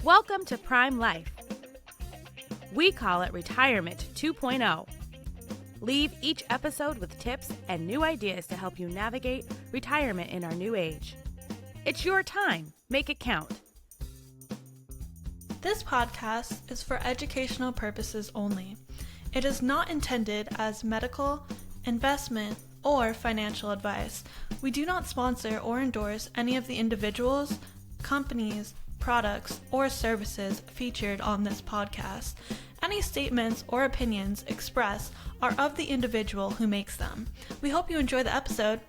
Welcome to Prime Life. We call it Retirement 2.0. Leave each episode with tips and new ideas to help you navigate retirement in our new age. It's your time. Make it count. This podcast is for educational purposes only. It is not intended as medical, investment, or financial advice. We do not sponsor or endorse any of the individuals, companies, products, or services featured on this podcast. Any statements or opinions expressed are of the individual who makes them. We hope you enjoy the episode.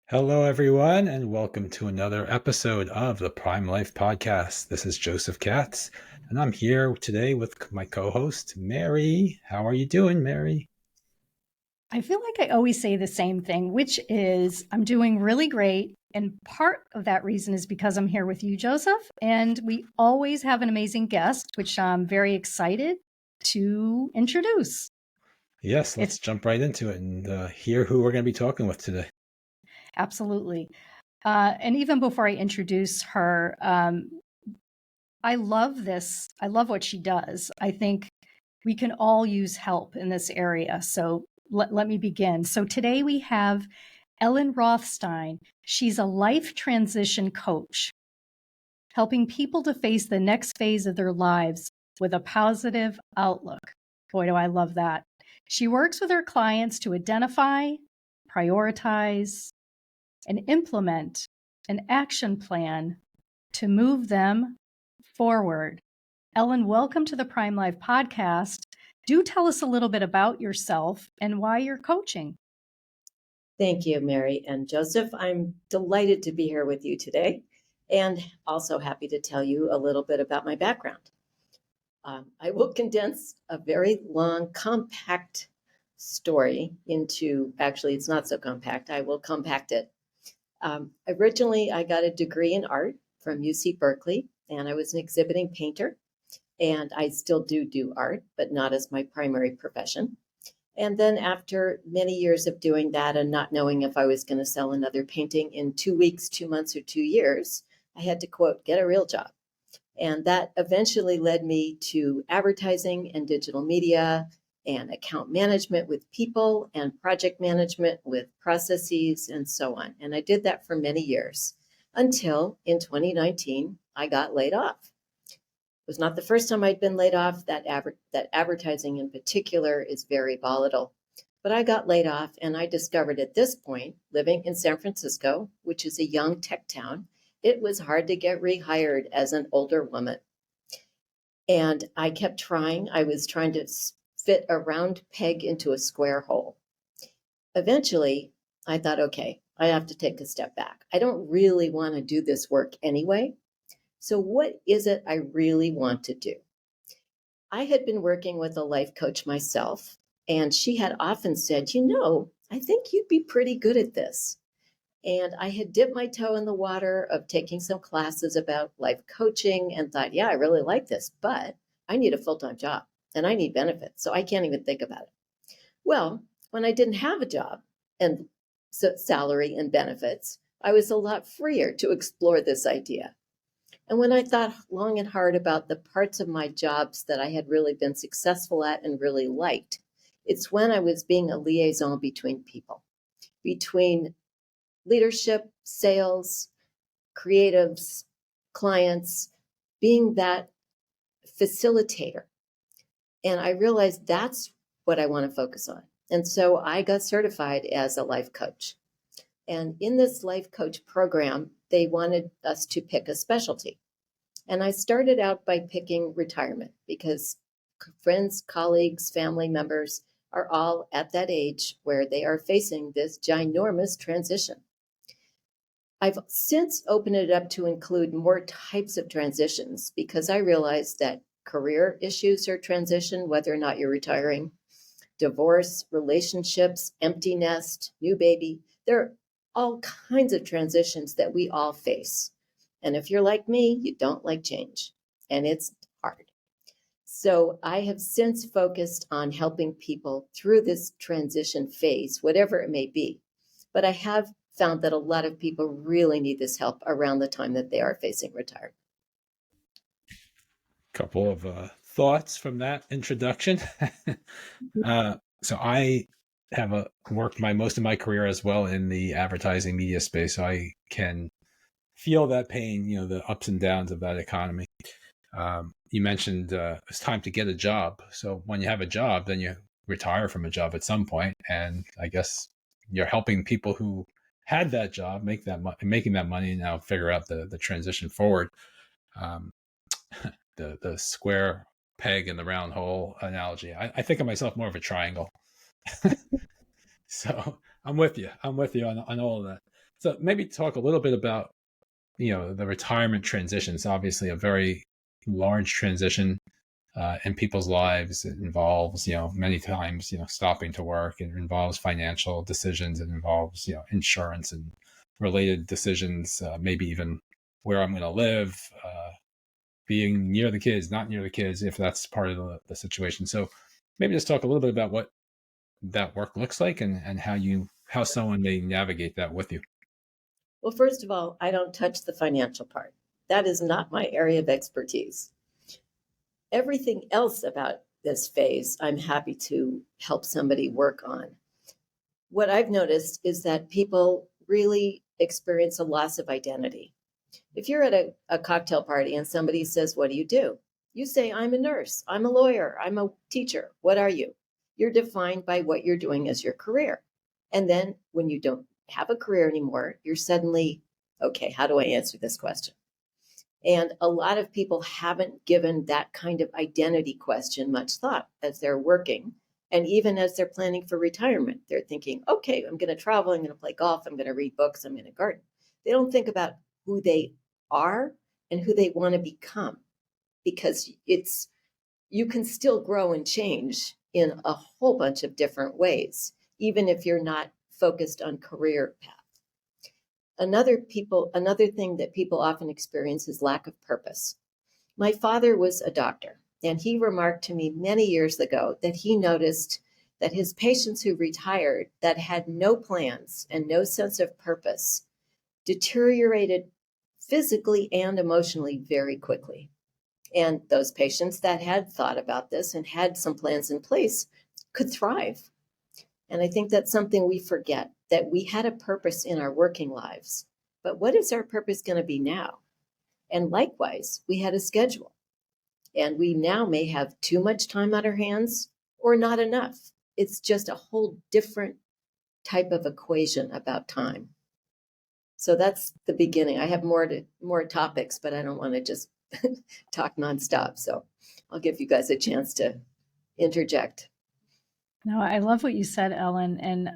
Hello, everyone, and welcome to another episode of the Prime Life Podcast. This is Joseph Katz, and I'm here today with my co-host, Mary. How are you doing, Mary? I feel like I always say the same thing, which is I'm doing really great. And part of that reason is because I'm here with you, Joseph, and we always have an amazing guest, which I'm very excited to introduce. Yes, let's jump right into it and hear who we're going to be talking with today. Absolutely. And even before I introduce her, I love this. I love what she does. I think we can all use help in this area. So let me begin. So today we have Ellen Rothstein. She's a life transition coach, helping people to face the next phase of their lives with a positive outlook. Boy, do I love that. She works with her clients to identify, prioritize, and implement an action plan to move them forward. Ellen, welcome to the Prime Life Podcast. Do tell us a little bit about yourself and why you're coaching. Thank you, Mary and Joseph. I'm delighted to be here with you today and also happy to tell you a little bit about my background. I will condense a very long, compact story into, actually, it's not so compact. I will compact it. Originally, I got a degree in art from UC Berkeley, and I was an exhibiting painter. And I still do art, but not as my primary profession. And then after many years of doing that and not knowing if I was going to sell another painting in 2 weeks, 2 months, or 2 years, I had to, quote, get a real job. And that eventually led me to advertising and digital media and account management with people and project management with processes and so on. And I did that for many years until in 2019, I got laid off. It was not the first time I'd been laid off. That advertising in particular is very volatile. But I got laid off, and I discovered at this point, living in San Francisco, which is a young tech town, it was hard to get rehired as an older woman. And I kept trying. I was trying to fit a round peg into a square hole. Eventually, I thought, okay, I have to take a step back. I don't really want to do this work anyway. So what is it I really want to do? I had been working with a life coach myself, and she had often said, I think you'd be pretty good at this. And I had dipped my toe in the water of taking some classes about life coaching and thought, yeah, I really like this, but I need a full-time job and I need benefits, so I can't even think about it. Well, when I didn't have a job and salary and benefits, I was a lot freer to explore this idea. And when I thought long and hard about the parts of my jobs that I had really been successful at and really liked, it's when I was being a liaison between people, between leadership, sales, creatives, clients, being that facilitator. And I realized that's what I want to focus on. And so I got certified as a life coach. And in this life coach program, they wanted us to pick a specialty. And I started out by picking retirement because friends, colleagues, family members are all at that age where they are facing this ginormous transition. I've since opened it up to include more types of transitions because I realized that career issues are transition, whether or not you're retiring, divorce, relationships, empty nest, new baby. There are all kinds of transitions that we all face. And if you're like me, you don't like change, and it's hard. So I have since focused on helping people through this transition phase, whatever it may be. But I have found that a lot of people really need this help around the time that they are facing retirement. couple of thoughts from that introduction. So I have worked most of my career as well in the advertising media space, so I can feel that pain, the ups and downs of that economy. You mentioned it's time to get a job. So when you have a job, then you retire from a job at some point, and I guess you're helping people who had that job making that money now figure out the transition forward. Um, the square peg in the round hole analogy. I think of myself more of a triangle. So I'm with you. I'm with you on all of that. So maybe talk a little bit about, the retirement transition. It's obviously a very large transition in people's lives. It involves, many times, stopping to work. It involves financial decisions. It involves, insurance and related decisions, maybe even where I'm going to live, being near the kids, not near the kids, if that's part of the situation. So maybe just talk a little bit about what that work looks like and how someone may navigate that with you. Well, first of all, I don't touch the financial part. That is not my area of expertise. Everything else about this phase, I'm happy to help somebody work on. What I've noticed is that people really experience a loss of identity. If you're at a cocktail party and somebody says, "What do?" You say, "I'm a nurse, I'm a lawyer, I'm a teacher." What are you? You're defined by what you're doing as your career. And then when you don't have a career anymore, you're suddenly, okay, how do I answer this question? And a lot of people haven't given that kind of identity question much thought as they're working. And even as they're planning for retirement, they're thinking, okay, I'm going to travel, I'm going to play golf, I'm going to read books, I'm going to garden. They don't think about who they are and who they want to become, because you can still grow and change in a whole bunch of different ways, even if you're not focused on career path. Another thing that people often experience is lack of purpose. My father was a doctor, and he remarked to me many years ago that he noticed that his patients who retired that had no plans and no sense of purpose deteriorated physically and emotionally very quickly. And those patients that had thought about this and had some plans in place could thrive. And I think that's something we forget, that we had a purpose in our working lives. But what is our purpose going to be now? And likewise, we had a schedule. And we now may have too much time on our hands or not enough. It's just a whole different type of equation about time. So that's the beginning. I have more topics, but I don't want to just talk nonstop. So I'll give you guys a chance to interject. No, I love what you said, Ellen. And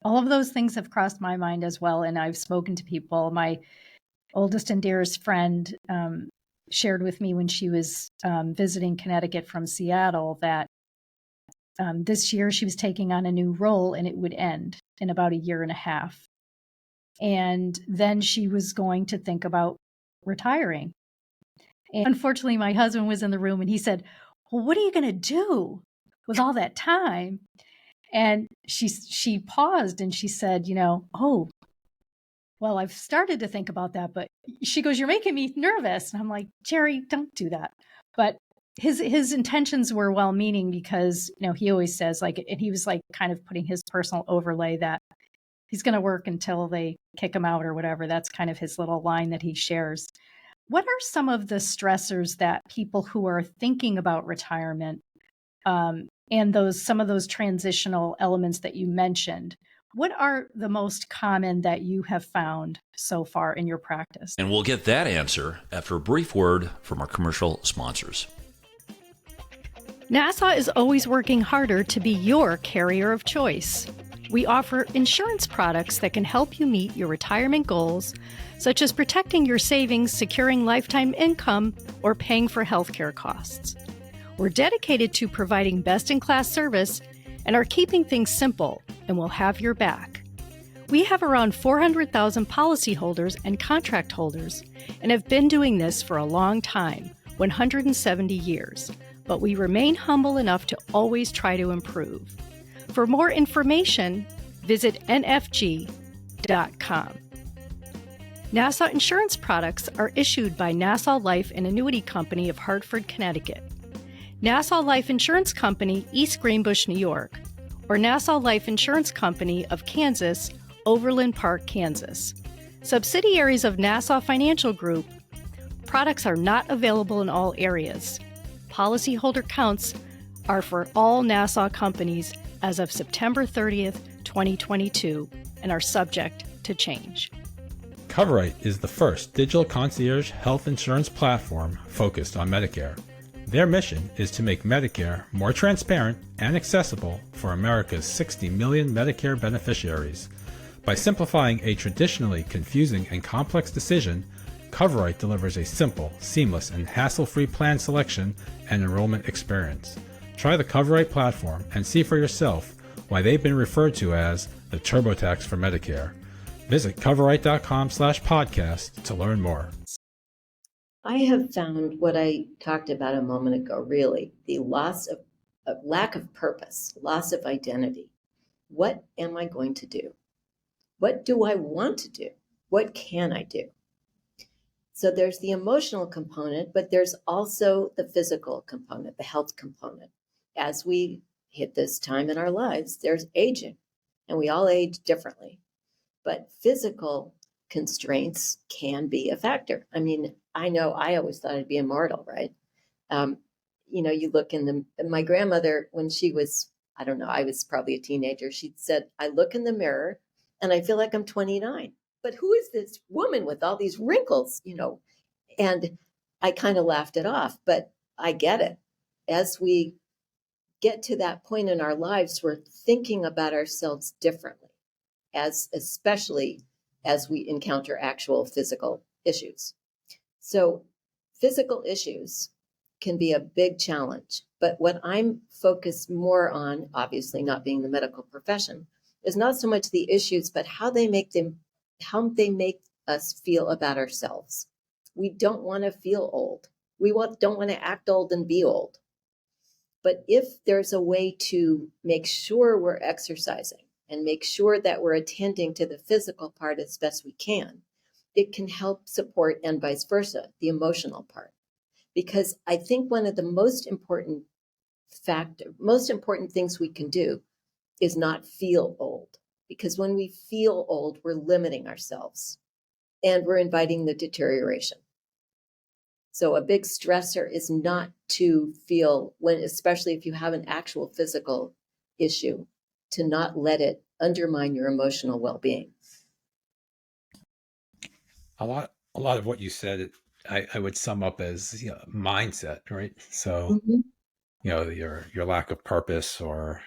all of those things have crossed my mind as well. And I've spoken to people. My oldest and dearest friend shared with me when she was visiting Connecticut from Seattle that this year she was taking on a new role and it would end in about a year and a half. And then she was going to think about retiring. And unfortunately, my husband was in the room and he said, "Well, what are you going to do with all that time?" And she paused and she said, "Oh, well, I've started to think about that." But she goes, "You're making me nervous." And I'm like, "Jerry, don't do that." But his intentions were well-meaning, because, he always says, and he was kind of putting his personal overlay that he's going to work until they kick him out or whatever. That's kind of his little line that he shares. What are some of the stressors that people who are thinking about retirement and some of those transitional elements that you mentioned, what are the most common that you have found so far in your practice? And we'll get that answer after a brief word from our commercial sponsors. NASA is always working harder to be your carrier of choice. We offer insurance products that can help you meet your retirement goals, such as protecting your savings, securing lifetime income, or paying for healthcare costs. We're dedicated to providing best-in-class service and are keeping things simple, and we'll have your back. We have around 400,000 policyholders and contract holders and have been doing this for a long time, 170 years, but we remain humble enough to always try to improve. For more information, visit nfg.com. Nassau insurance products are issued by Nassau Life and Annuity Company of Hartford, Connecticut, Nassau Life Insurance Company, East Greenbush, New York, or Nassau Life Insurance Company of Kansas, Overland Park, Kansas. Subsidiaries of Nassau Financial Group. Products are not available in all areas. Policyholder counts are for all Nassau companies as of September 30th, 2022, and are subject to change. CoverRight is the first digital concierge health insurance platform focused on Medicare. Their mission is to make Medicare more transparent and accessible for America's 60 million Medicare beneficiaries. By simplifying a traditionally confusing and complex decision, CoverRight delivers a simple, seamless, and hassle-free plan selection and enrollment experience. Try the CoverRight platform and see for yourself why they've been referred to as the TurboTax for Medicare. Visit coverright.com/podcast to learn more. I have found what I talked about a moment ago, really, the lack of purpose, loss of identity. What am I going to do? What do I want to do? What can I do? So there's the emotional component, but there's also the physical component, the health component. As we hit this time in our lives, there's aging, and we all age differently. But physical constraints can be a factor. I mean, I know I always thought I'd be immortal, right? You look my grandmother, when she was, I don't know, I was probably a teenager, she said, I look in the mirror and I feel like I'm 29. But who is this woman with all these wrinkles, And I kind of laughed it off, but I get it. As we get to that point in our lives, we're thinking about ourselves differently, especially as we encounter actual physical issues. So physical issues can be a big challenge, but what I'm focused more on, obviously not being the medical profession, is not so much the issues, but how they make us feel about ourselves. We don't want to feel old. We don't want to act old and be old. But if there's a way to make sure we're exercising and make sure that we're attending to the physical part as best we can, it can help support, and vice versa, the emotional part. Because I think one of the most important things we can do is not feel old. Because when we feel old, we're limiting ourselves and we're inviting the deterioration. So a big stressor is not to feel, especially if you have an actual physical issue, to not let it undermine your emotional well-being. A lot of what you said, I would sum up as mindset, right? So, your lack of purpose, or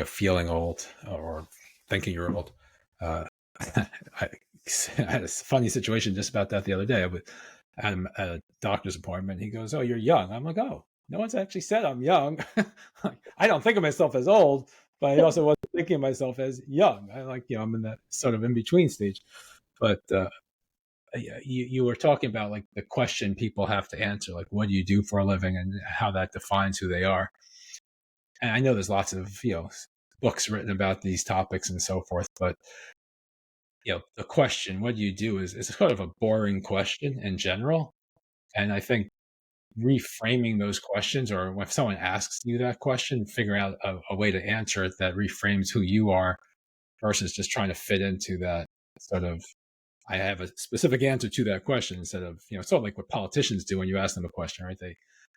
feeling old, or thinking you're old. I had a funny situation just about that the other day. I had a doctor's appointment. He goes, "Oh, you're young." I'm like, "Oh, no one's actually said I'm young." I don't think of myself as old, but I also wasn't thinking of myself as young. I'm in that sort of in between stage. But you were talking about like the question people have to answer, like what do you do for a living, and how that defines who they are. And I know there's lots of books written about these topics and so forth, but the question, what do you do, is sort of a boring question in general. And I think reframing those questions, or when someone asks you that question, figuring out a way to answer it that reframes who you are, versus just trying to fit into that sort of, I have a specific answer to that question, instead of, sort of like what politicians do when you ask them a question, right?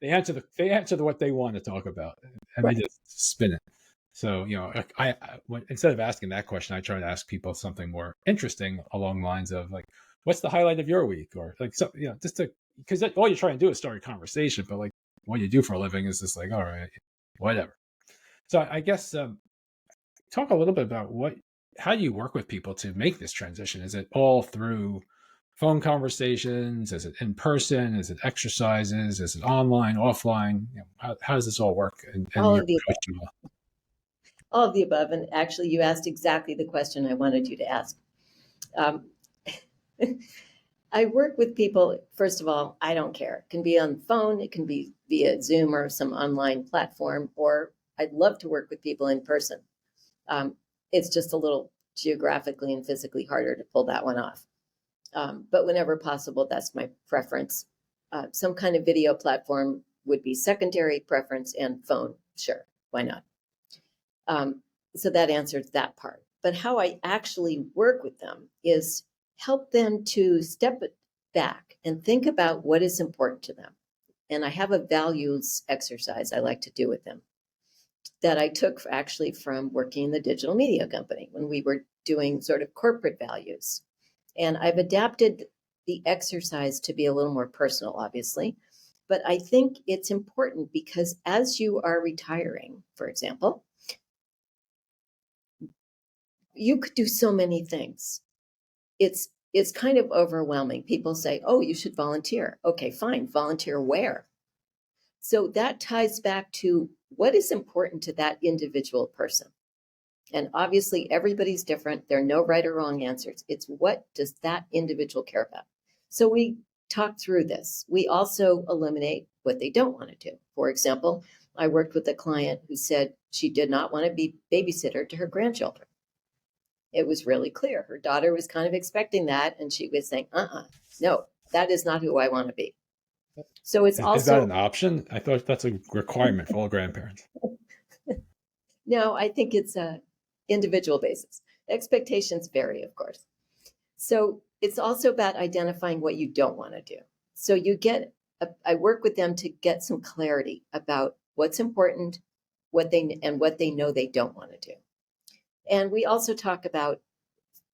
They answer what they want to talk about, and right. They just spin it. So, instead of asking that question, I try to ask people something more interesting along the lines of like, what's the highlight of your week? Or like, so, because all you're trying to do is start a conversation, but like what you do for a living is just like, all right, whatever. So I guess, talk a little bit about how do you work with people to make this transition? Is it all through phone conversations? Is it in person? Is it exercises? Is it online, offline? How does this all work? All of the above. And actually, you asked exactly the question I wanted you to ask. I work with people, first of all, I don't care. It can be on the phone, it can be via Zoom or some online platform, or I'd love to work with people in person. It's just a little geographically and physically harder to pull that one off. But whenever possible, that's my preference. Some kind of video platform would be secondary preference, and phone, sure, why not? So that answers that part. But how I actually work with them is help them to step back and think about what is important to them. And I have a values exercise I like to do with them that I took actually from working in the digital media company when we were doing sort of corporate values. And I've adapted the exercise to be a little more personal, obviously. But I think it's important because as you are retiring, for example, you could do so many things. It's kind of overwhelming. People say, "Oh, you should volunteer." Okay, fine. Volunteer where? So that ties back to what is important to that individual person. And obviously, everybody's different. There are no right or wrong answers. It's what does that individual care about? So we talk through this. We also eliminate what they don't want to do. For example, I worked with a client who said she did not want to be babysitter to her grandchildren. It was really clear. Her daughter was kind of expecting that, and she was saying, no, that is not who I want to be. So it's also... Is that an option? I thought that's a requirement for all grandparents. No, I think it's a individual basis. Expectations vary, of course. So it's also about identifying what you don't want to do. So I work with them to get some clarity about what's important, what they know they don't want to do. And we also talk about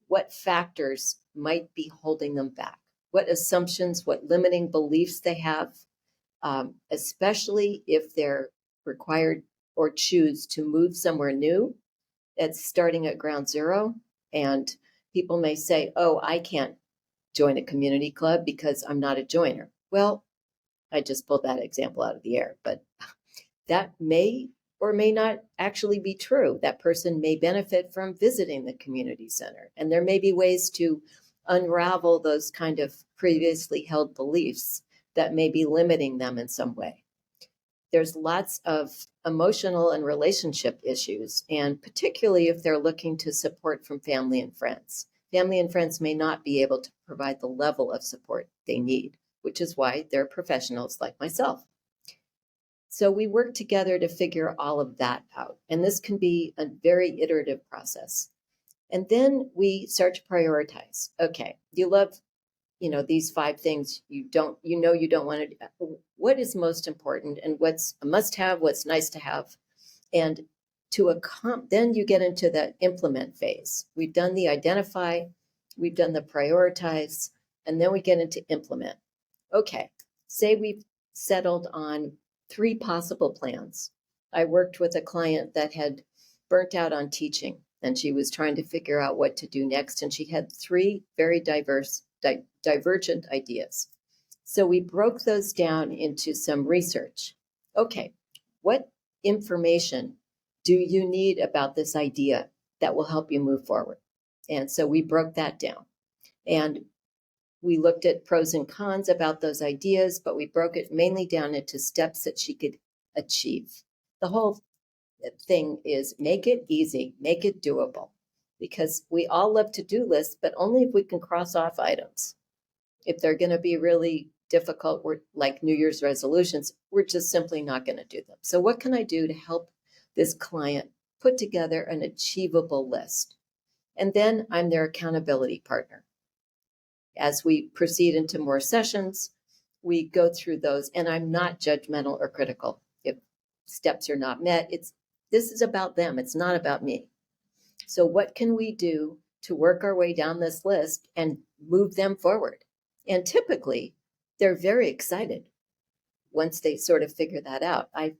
what factors might be holding them back, what assumptions, what limiting beliefs they have, especially if they're required or choose to move somewhere new that's starting at ground zero. And people may say, "Oh, I can't join a community club because I'm not a joiner." Well, I just pulled that example out of the air, but that may or may not actually be true. That person may benefit from visiting the community center. And there may be ways to unravel those kind of previously held beliefs that may be limiting them in some way. There's lots of emotional and relationship issues, and particularly if they're looking to support from family and friends. Family and friends may not be able to provide the level of support they need, which is why they're professionals like myself. So we work together to figure all of that out. And this can be a very iterative process. And then we start to prioritize. Okay, you love, these 5 things you don't want to. What is most important and what's a must-have, what's nice to have, and then you get into the implement phase. We've done the identify, we've done the prioritize, and then we get into implement. Okay, say we've settled on 3 possible plans. I worked with a client that had burnt out on teaching, and she was trying to figure out what to do next, and she had 3 very divergent ideas. So we broke those down into some research. Okay, what information do you need about this idea that will help you move forward? And so we broke that down. And we looked at pros and cons about those ideas, but we broke it mainly down into steps that she could achieve. The whole thing is make it easy, make it doable, because we all love to-do lists, but only if we can cross off items. If they're going to be really difficult, like New Year's resolutions, we're just simply not going to do them. So what can I do to help this client put together an achievable list? And then I'm their accountability partner. As we proceed into more sessions, we go through those, and I'm not judgmental or critical if steps are not met. This is about them. It's not about me. So what can we do to work our way down this list and move them forward? And typically, they're very excited once they sort of figure that out. I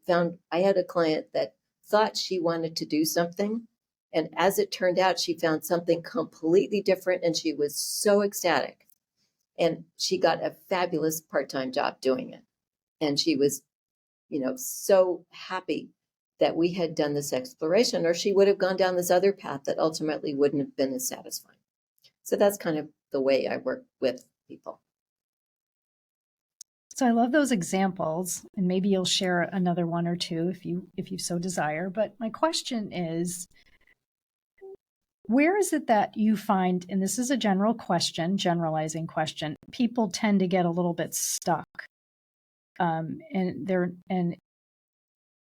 had a client that thought she wanted to do something, and as it turned out, she found something completely different, and she was so ecstatic. And she got a fabulous part-time job doing it. And she was, so happy that we had done this exploration, or she would have gone down this other path that ultimately wouldn't have been as satisfying. So that's kind of the way I work with people. So I love those examples, and maybe you'll share another one or two if you so desire. But my question is, Where is it that you find, and this is a general question, generalizing question, people tend to get a little bit stuck? And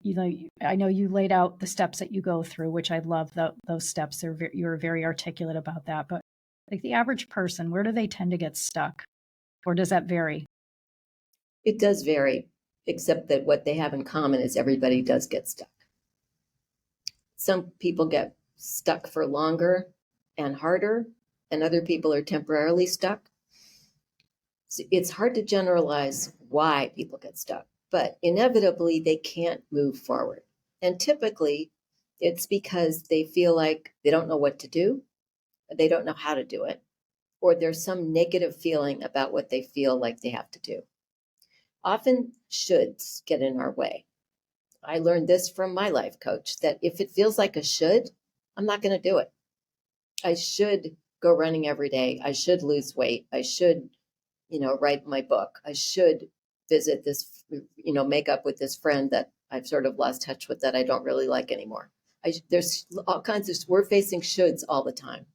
you know, I know you laid out the steps that you go through, which I love those steps. You're very articulate about that. But like the average person, where do they tend to get stuck? Or does that vary? It does vary, except that what they have in common is everybody does get stuck. Some people get stuck for longer and harder, and other people are temporarily stuck. So it's hard to generalize why people get stuck, but inevitably they can't move forward. And typically it's because they feel like they don't know what to do, they don't know how to do it, or there's some negative feeling about what they feel like they have to do. Often shoulds get in our way. I learned this from my life coach, that if it feels like a should, I'm not going to do it. I should go running every day. I should lose weight. I should, write my book. I should visit this, make up with this friend that I've sort of lost touch with that I don't really like anymore. There's all kinds of, we're facing shoulds all the time.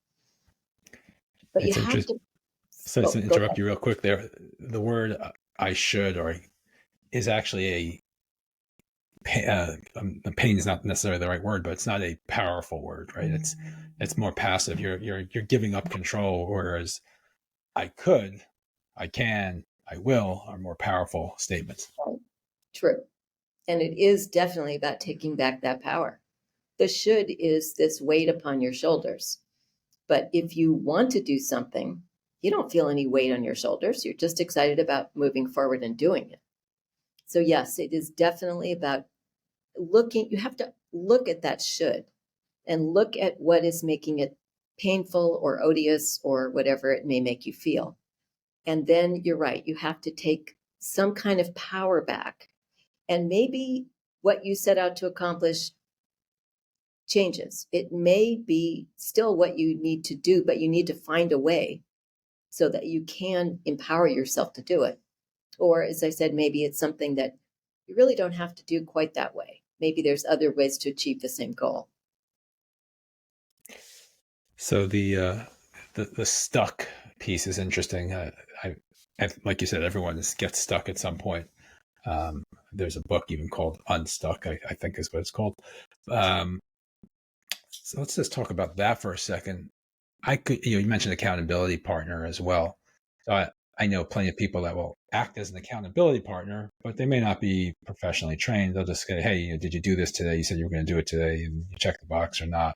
But It's you have to. So to interrupt you real quick there, the word I should is actually pain is not necessarily the right word, but it's not a powerful word, right? It's more passive. You're giving up control, whereas I could, I can, I will are more powerful statements. True. And it is definitely about taking back that power. The should is this weight upon your shoulders. But if you want to do something, you don't feel any weight on your shoulders. You're just excited about moving forward and doing it. So yes, it is definitely about you have to look at that should and look at what is making it painful or odious or whatever it may make you feel. And then you're right, you have to take some kind of power back. And maybe what you set out to accomplish changes. It may be still what you need to do, but you need to find a way so that you can empower yourself to do it. Or, as I said, maybe it's something that you really don't have to do quite that way. Maybe there's other ways to achieve the same goal. So the stuck piece is interesting. I like you said, everyone gets stuck at some point. There's a book even called Unstuck, I think is what it's called. So let's just talk about that for a second. You mentioned accountability partner as well. So I know plenty of people that will act as an accountability partner, but they may not be professionally trained. They'll just say, hey, did you do this today? You said you were going to do it today, and you check the box or not.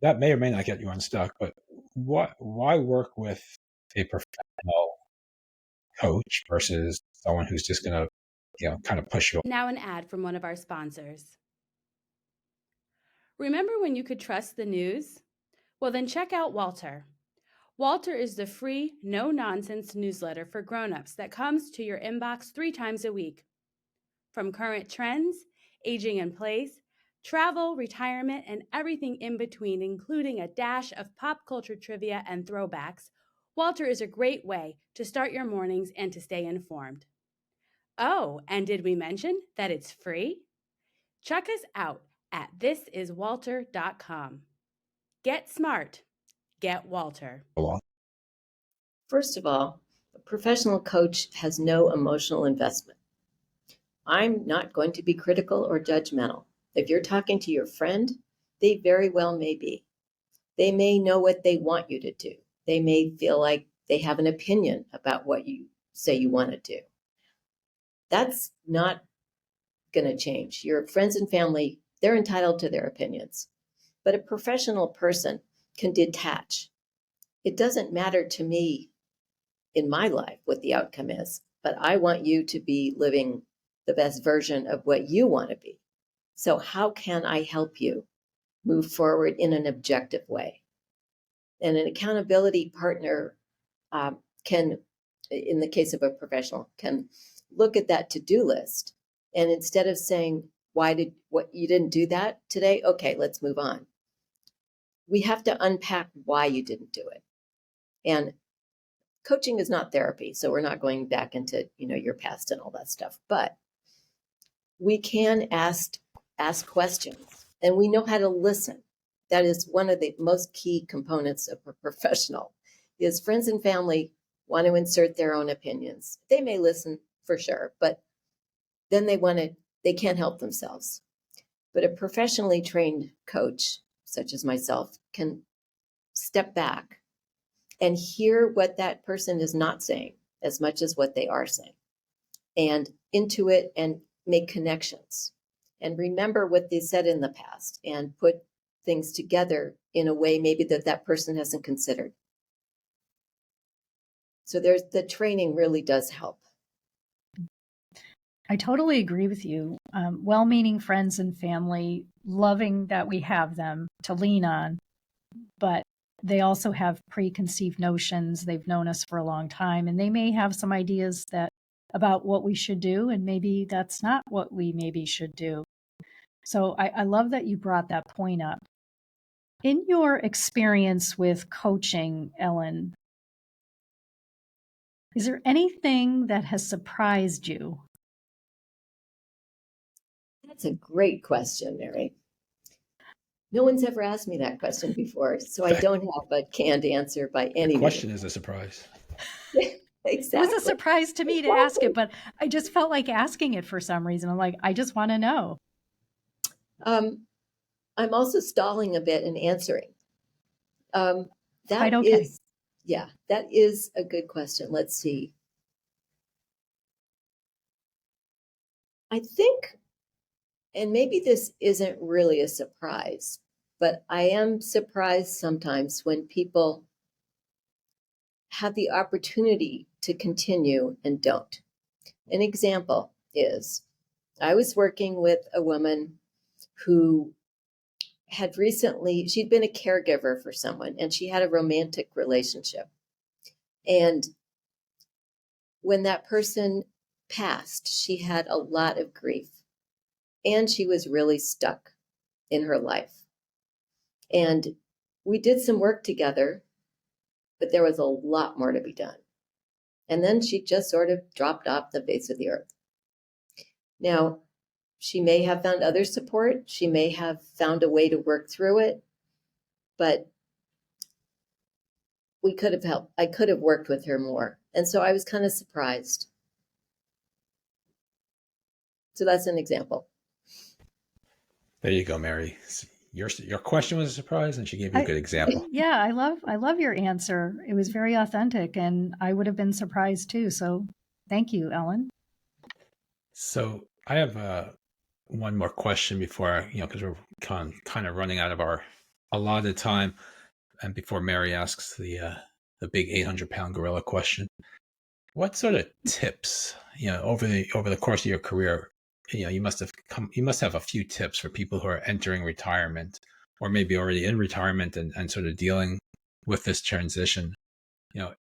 That may or may not get you unstuck, but why work with a professional coach versus someone who's just going to, kind of push you? Now an ad from one of our sponsors. Remember when you could trust the news? Well, then check out Walter. Walter is the free, no-nonsense newsletter for grown-ups that comes to your inbox 3 times a week. From current trends, aging in place, travel, retirement, and everything in between, including a dash of pop culture trivia and throwbacks, Walter is a great way to start your mornings and to stay informed. Oh, and did we mention that it's free? Check us out at thisiswalter.com. Get smart. Get Walter. First of all, a professional coach has no emotional investment. I'm not going to be critical or judgmental. If you're talking to your friend, they very well may be. They may know what they want you to do. They may feel like they have an opinion about what you say you want to do. That's not going to change. Your friends and family, they're entitled to their opinions. But a professional person can detach. It doesn't matter to me in my life what the outcome is, but I want you to be living the best version of what you want to be. So how can I help you move forward in an objective way? And an accountability partner can, in the case of a professional, can look at that to-do list. And instead of saying, you didn't do that today? Okay, let's move on. We have to unpack why you didn't do it. And coaching is not therapy, so we're not going back into, your past and all that stuff. But we can ask questions, and we know how to listen. That is one of the most key components of a professional, is friends and family want to insert their own opinions. They may listen for sure, but then they can't help themselves. But a professionally trained coach, such as myself, can step back and hear what that person is not saying as much as what they are saying, and intuit and make connections and remember what they said in the past and put things together in a way maybe that person hasn't considered. So the training really does help. I totally agree with you. Well-meaning friends and family, loving that we have them to lean on, but they also have preconceived notions. They've known us for a long time, and they may have some ideas about what we should do, and maybe that's not what we maybe should do. So I love that you brought that point up. In your experience with coaching, Ellen, is there anything that has surprised you? That's a great question, Mary. No one's ever asked me that question before, so I don't have a canned answer by any The question means. is a surprise. Exactly. It was a surprise to me to ask it, but I just felt like asking it for some reason. I'm like, I just want to know. I'm also stalling a bit in answering. Quite okay. That is a good question. Let's see. I think, and maybe this isn't really a surprise, but I am surprised sometimes when people have the opportunity to continue and don't. An example is I was working with a woman who she'd been a caregiver for someone, and she had a romantic relationship. And when that person passed, she had a lot of grief, and she was really stuck in her life. And we did some work together, but there was a lot more to be done. And then she just sort of dropped off the face of the earth. Now, she may have found other support. She may have found a way to work through it, but we could have helped. I could have worked with her more. And so I was kind of surprised. So that's an example. There you go, Mary. Your question was a surprise, and she gave you a good example. Yeah, I love your answer. It was very authentic, and I would have been surprised too. So thank you, Ellen. So I have one more question before because we're kind of running out of our allotted time, and before Mary asks the big 800-pound gorilla question. What sort of tips, over the course of your career, you must have a few tips for people who are entering retirement, or maybe already in retirement and sort of dealing with this transition.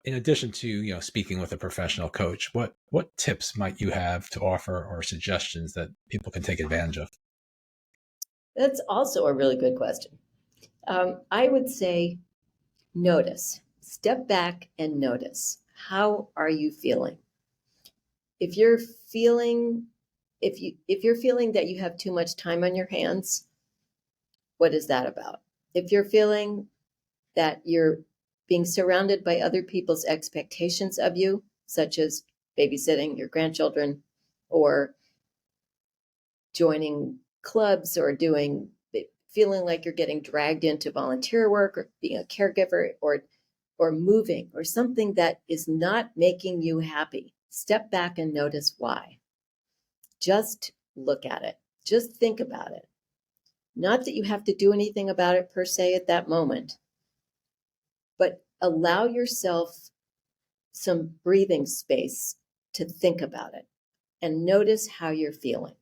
In addition to speaking with a professional coach, what tips might you have to offer, or suggestions that people can take advantage of? That's also a really good question. I would say notice. Step back and notice. How are you feeling? If you're feeling that you have too much time on your hands, what is that about? If you're feeling that you're being surrounded by other people's expectations of you, such as babysitting your grandchildren or joining clubs or feeling like you're getting dragged into volunteer work or being a caregiver or moving or something that is not making you happy, step back and notice why. Just look at it. Just think about it. Not that you have to do anything about it per se at that moment, but allow yourself some breathing space to think about it and notice how you're feeling.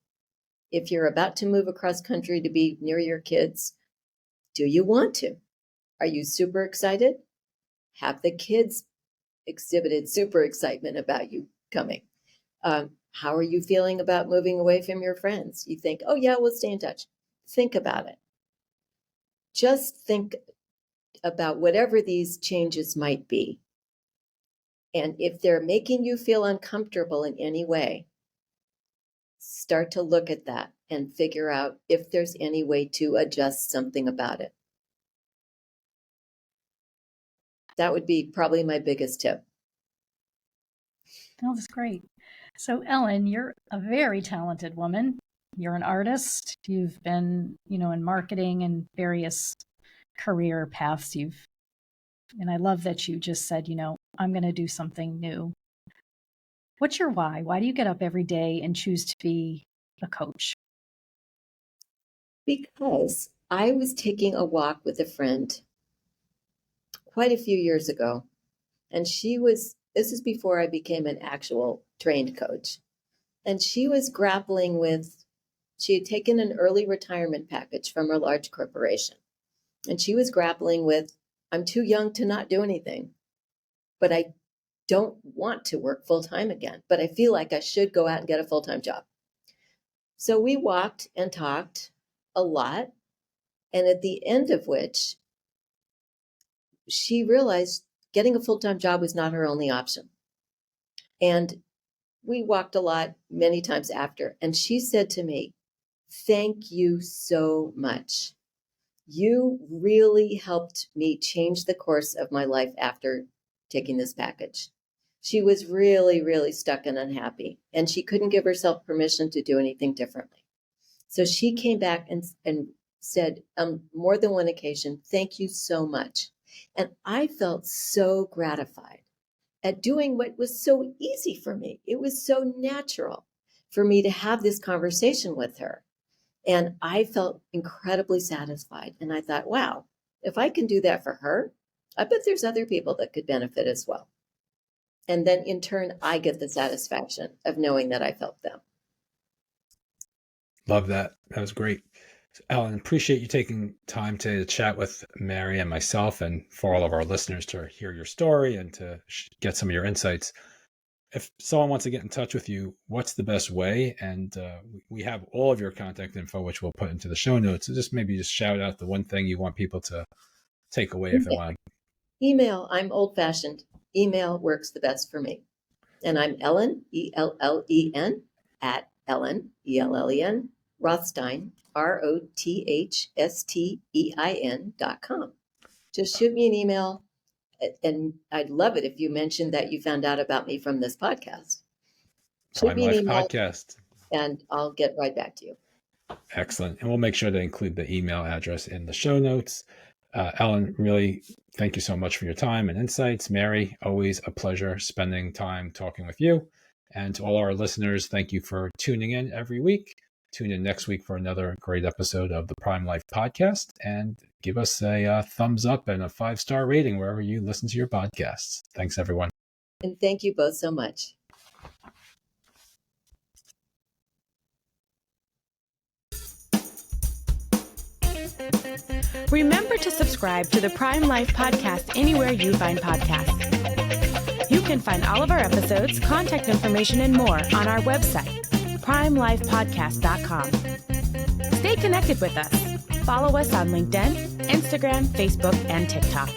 If you're about to move across country to be near your kids, do you want to? Are you super excited? Have the kids exhibited super excitement about you coming? How are you feeling about moving away from your friends? You think, oh yeah, we'll stay in touch. Think about it. Just think about whatever these changes might be. And if they're making you feel uncomfortable in any way, start to look at that and figure out if there's any way to adjust something about it. That would be probably my biggest tip. Oh, that's great. So, Ellen, you're a very talented woman. You're an artist. You've been, in marketing and various career paths. And I love that you just said, I'm going to do something new. What's your why? Why do you get up every day and choose to be a coach? Because I was taking a walk with a friend quite a few years ago, and this is before I became an actual trained coach, and she was grappling with, she had taken an early retirement package from a large corporation, and she was grappling with, I'm too young to not do anything, but I don't want to work full-time again, but I feel like I should go out and get a full-time job. So we walked and talked a lot, and at the end of which she realized getting a full-time job was not her only option. And we walked a lot, many times after, and she said to me, thank you so much. You really helped me change the course of my life after taking this package. She was really, really stuck and unhappy, and she couldn't give herself permission to do anything differently. So she came back and said on more than one occasion, thank you so much. And I felt so gratified at doing what was so easy for me. It was so natural for me to have this conversation with her. And I felt incredibly satisfied. And I thought, wow, if I can do that for her, I bet there's other people that could benefit as well. And then in turn, I get the satisfaction of knowing that I helped them. Love that. That was great. So, Ellen, appreciate you taking time to chat with Mary and myself, and for all of our listeners to hear your story and to get some of your insights. If someone wants to get in touch with you, what's the best way? And we have all of your contact info, which we'll put into the show notes. So just shout out the one thing you want people to take away if they want. Email. I'm old-fashioned. Email works the best for me. And I'm Ellen, ELLEN, at Ellen, ELLEN, Rothstein, ROTHSTEIN.com. Just shoot me an email. And I'd love it if you mentioned that you found out about me from this podcast. Shoot me an email podcast, and I'll get right back to you. Excellent. And we'll make sure to include the email address in the show notes. Ellen, really, thank you so much for your time and insights. Mary, always a pleasure spending time talking with you. And to all our listeners, thank you for tuning in every week. Tune in next week for another great episode of the Prime Life Podcast, and give us a thumbs up and a 5-star rating wherever you listen to your podcasts. Thanks, everyone. And thank you both so much. Remember to subscribe to the Prime Life Podcast anywhere you find podcasts. You can find all of our episodes, contact information, and more on our website, primelifepodcast.com. Stay connected with us. Follow us on LinkedIn, Instagram, Facebook, and TikTok.